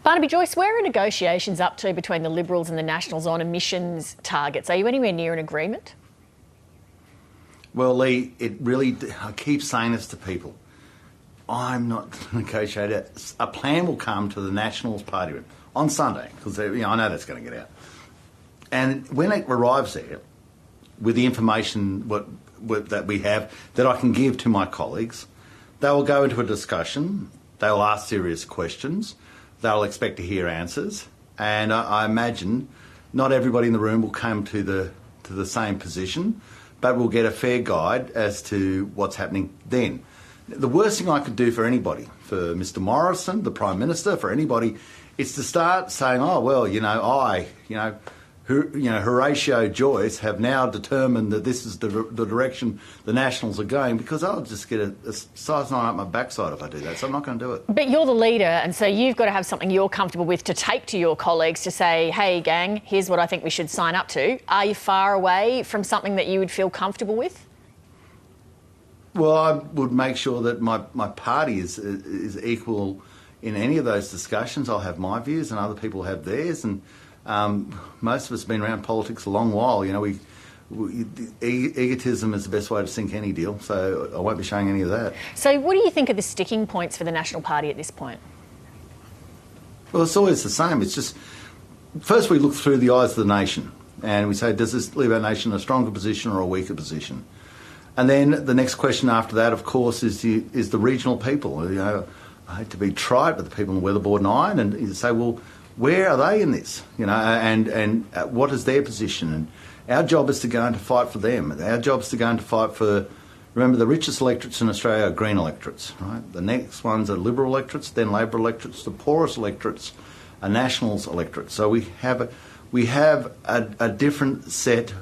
Barnaby Joyce, where are negotiations up to between the Liberals and the Nationals on emissions targets? Are you anywhere near an agreement? Well, Leigh, I keep saying this to people. I'm not a negotiator. A plan will come to the Nationals party room on Sunday, because I know that's going to get out. And when it arrives there, with the information that we have that I can give to my colleagues, they will go into a discussion. They will ask serious questions. They'll expect to hear answers. And I imagine not everybody in the room will come to the same position, but we'll get a fair guide as to what's happening then. The worst thing I could do for anybody, for Mr Morrison, the Prime Minister, for anybody, is to start saying, oh, well, Horatio Joyce have now determined that this is the direction the Nationals are going, because I'll just get a size 9 up my backside if I do that, so I'm not going to do it. But you're the leader, and so you've got to have something you're comfortable with to take to your colleagues to say, hey, gang, here's what I think we should sign up to. Are you far away from something that you would feel comfortable with? Well, I would make sure that my party is equal in any of those discussions. I'll have my views and other people have theirs, and most of us have been around politics a long while. Egotism is the best way to sink any deal, so I won't be showing any of that. So what do you think are the sticking points for the National Party at this point? Well, it's always the same. It's just, first we look through the eyes of the nation and we say, does this leave our nation in a stronger position or a weaker position? And then the next question after that, of course, is the regional people. I hate to be trite, but the people in Weatherboard and Iron, and you say, well, where are they in this? And what is their position? And our job is to go and to fight for them. Our job is to go and to fight for, remember, the richest electorates in Australia are Green electorates, right? The next ones are Liberal electorates, then Labor electorates. The poorest electorates are Nationals electorates. So we have a different set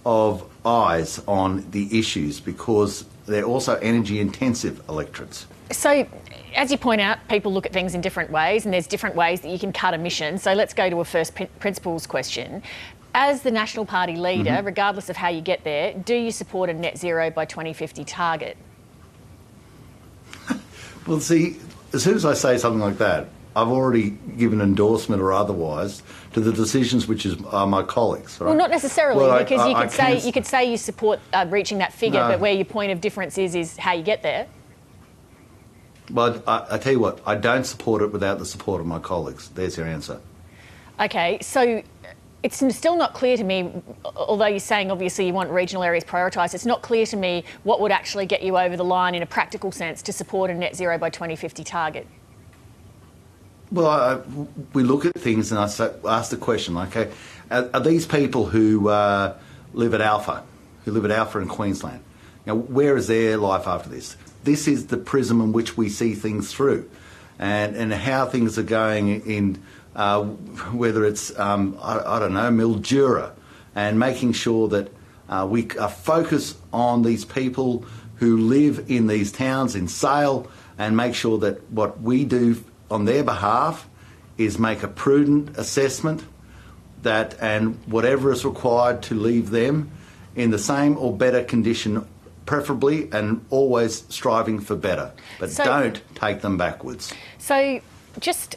of eyes on the issues, because they're also energy-intensive electorates. So, as you point out, people look at things in different ways, and there's different ways that you can cut emissions. So let's go to a first principles question. As the National Party leader, regardless of how you get there, do you support a net zero by 2050 target? Well, see, as soon as I say something like that, I've already given endorsement or otherwise to the decisions which are my colleagues. Right? Well, not necessarily, because you could say you support reaching that figure, but where your point of difference is how you get there. Well, I tell you what, I don't support it without the support of my colleagues. There's your answer. Okay, so it's still not clear to me, although you're saying obviously you want regional areas prioritised, it's not clear to me what would actually get you over the line in a practical sense to support a net zero by 2050 target. Well, we look at things and I ask the question, okay, are these people who live at Alpha in Queensland, where is their life after this? This is the prism in which we see things through, and how things are going in, whether it's, I don't know, Mildura, and making sure that we are focused on these people who live in these towns in Sale, and make sure that what we do on their behalf is make a prudent assessment and whatever is required to leave them in the same or better condition, preferably, and always striving for better. But don't take them backwards. So just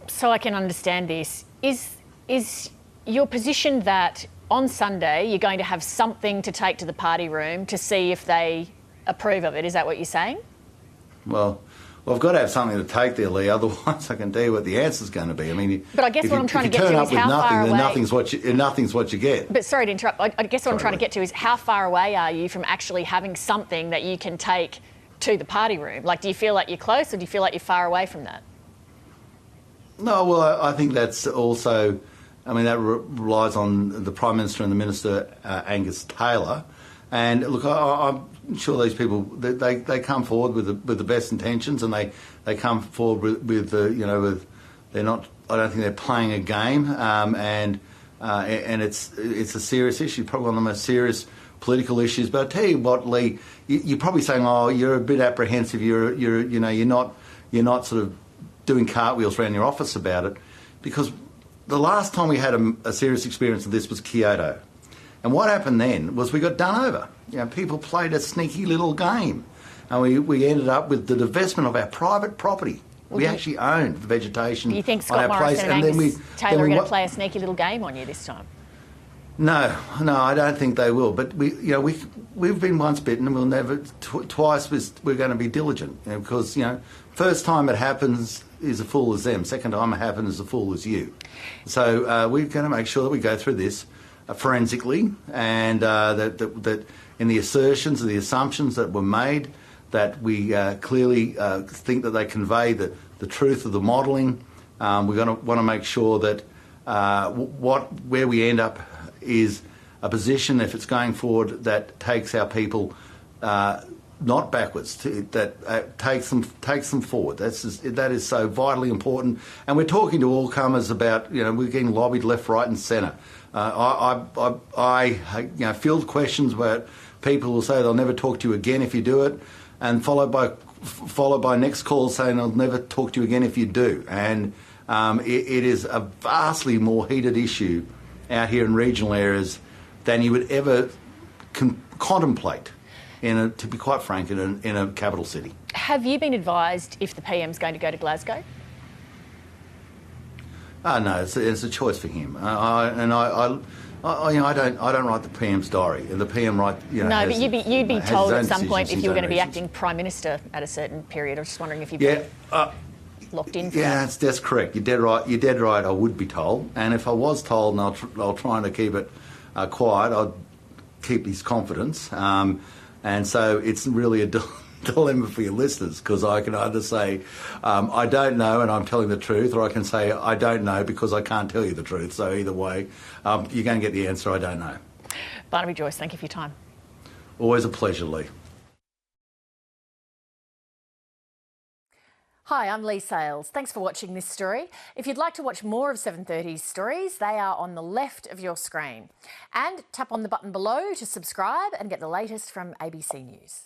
so I can understand this, is your position that on Sunday you're going to have something to take to the party room to see if they approve of it? Is that what you're saying? Well, I've got to have something to take there, Leigh. Otherwise, I can tell you what the answer's going to be. I mean, but I guess what I'm trying to get to is how far away. Nothing's what you get. But sorry to interrupt. I guess what I'm trying to get to is how far away are you from actually having something that you can take to the party room? Like, do you feel like you're close, or do you feel like you're far away from that? No, well, I think that's also. I mean, that relies on the Prime Minister and the Minister, Angus Taylor. And look, I'm sure these people they come forward with the best intentions, and they come forward with they're not. I don't think they're playing a game, and it's a serious issue, probably one of the most serious political issues. But I tell you what, Leigh, you're probably saying, oh, you're a bit apprehensive. You're not sort of doing cartwheels around your office about it, because the last time we had a serious experience of this was Kyoto. And what happened then was we got done over. People played a sneaky little game, and we ended up with the divestment of our private property We actually owned the vegetation You think on Scott our place. Morrison and Angus Taylor are going to wa- play a sneaky little game on you this time? No, I don't think they will. But we've been once bitten, and we'll never twice. We're going to be diligent, because first time it happens is a fool as them. Second time it happens is a fool as you. So we're going to make sure that we go through this forensically, and that in the assertions and the assumptions that were made, that we clearly think that they convey the truth of the modelling. We're going to want to make sure that where we end up is a position, if it's going forward, that takes our people not backwards, that takes them forward. That is so vitally important. And we're talking to all comers about, we're getting lobbied left, right, and centre. I field questions where people will say they'll never talk to you again if you do it, and followed by next calls saying they'll never talk to you again if you do. And it is a vastly more heated issue out here in regional areas than you would ever contemplate, to be quite frank, in a capital city. Have you been advised if the PM's going to go to Glasgow? No, it's a choice for him. I don't write the PM's diary. The PM but you'd be told at some point if you were going to be acting Prime Minister at a certain period. I was just wondering if you've been locked in for that. That's correct. You're dead right. I would be told, and if I was told, and I'll try to keep it quiet, I'd keep his confidence. And so it's really a dilemma for your listeners, because I can either say I don't know and I'm telling the truth, or I can say I don't know because I can't tell you the truth. So either way, you're going to get the answer, I don't know. Barnaby Joyce, thank you for your time. Always a pleasure, Leigh. Hi, I'm Leigh Sales. Thanks for watching this story. If you'd like to watch more of 7:30's stories, they are on the left of your screen. And tap on the button below to subscribe and get the latest from ABC News.